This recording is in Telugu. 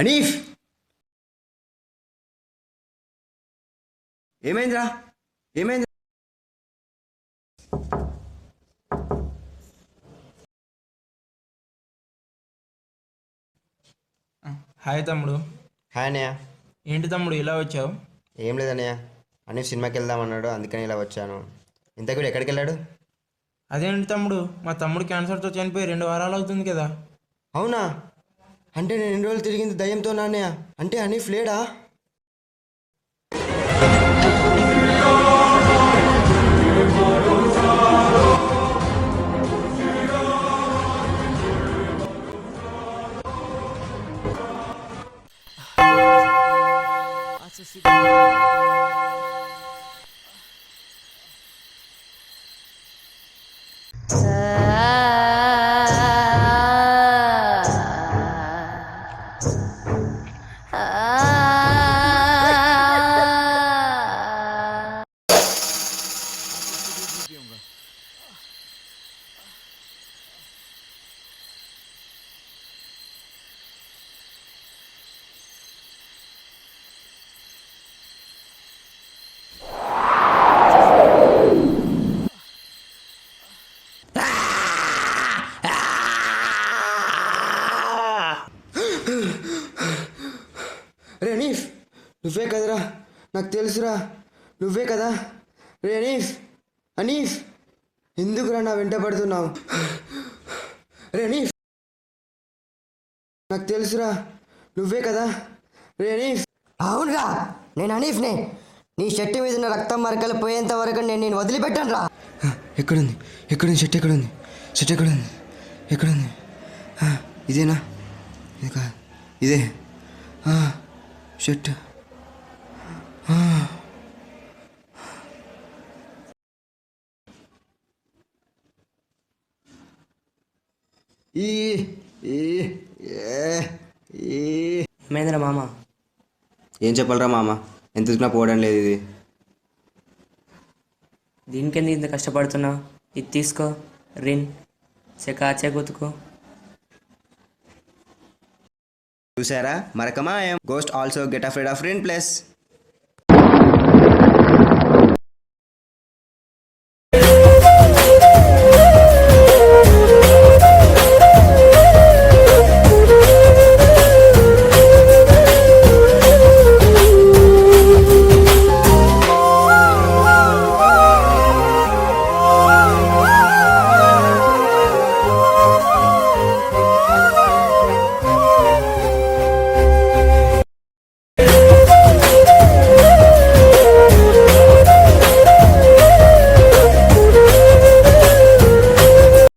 అనీఫ్, ఏమైందిరా? ఏమైంది? హాయ్ తమ్ముడు. హాయ్ అన్నయ్య. ఏంటి తమ్ముడు ఇలా వచ్చావు? ఏం లేదన్నయ్య, అనీఫ్ సినిమాకి వెళ్దామన్నాడు, అందుకని ఇలా వచ్చాను. ఇంతకు వీడు ఎక్కడికి వెళ్ళాడు? అదేంటి తమ్ముడు, మా తమ్ముడు క్యాన్సర్తో చనిపోయి 2 వారాలు అవుతుంది కదా. అవునా? అంటే నేను 2 రోజులు తిరిగింది దయ్యంతో నాన్నయ్య. అంటే అనీఫ్ లేడా? రే అనీఫ్, నువ్వే కదరా? నాకు తెలుసురా, నువ్వే కదా. రే అనీఫ్, అనీఫ్, ఎందుకురా నా వెంట పడుతున్నావు? రే అనీఫ్, నాకు తెలుసురా, నువ్వే కదా. రే అనీఫ్. అవునురా, నేను అనీఫ్నే. నీ షర్టు మీద ఉన్న రక్తం మరకలు పోయేంత వరకు నేను వదిలిపెట్టాను రా. ఎక్కడుంది? ఎక్కడుంది? షర్ట్ ఎక్కడుంది? షర్ట్ ఎక్కడుంది? ఎక్కడుంది? ఇదేనా? ఇది కాదు, ఇదే షర్ట్. మహేంద్ర మామ, ఏం చెప్పాలరా మామ, ఎంత తిన్నా పోవడం లేదు ఇది. దీనికెందుకు ఇంత కష్టపడుతున్నావు? ఇది తీసుకో, రిన్ చెకాచే గుతుకో. చూసారా? మరకమాయం. Ghost also get afraid of Rin plus.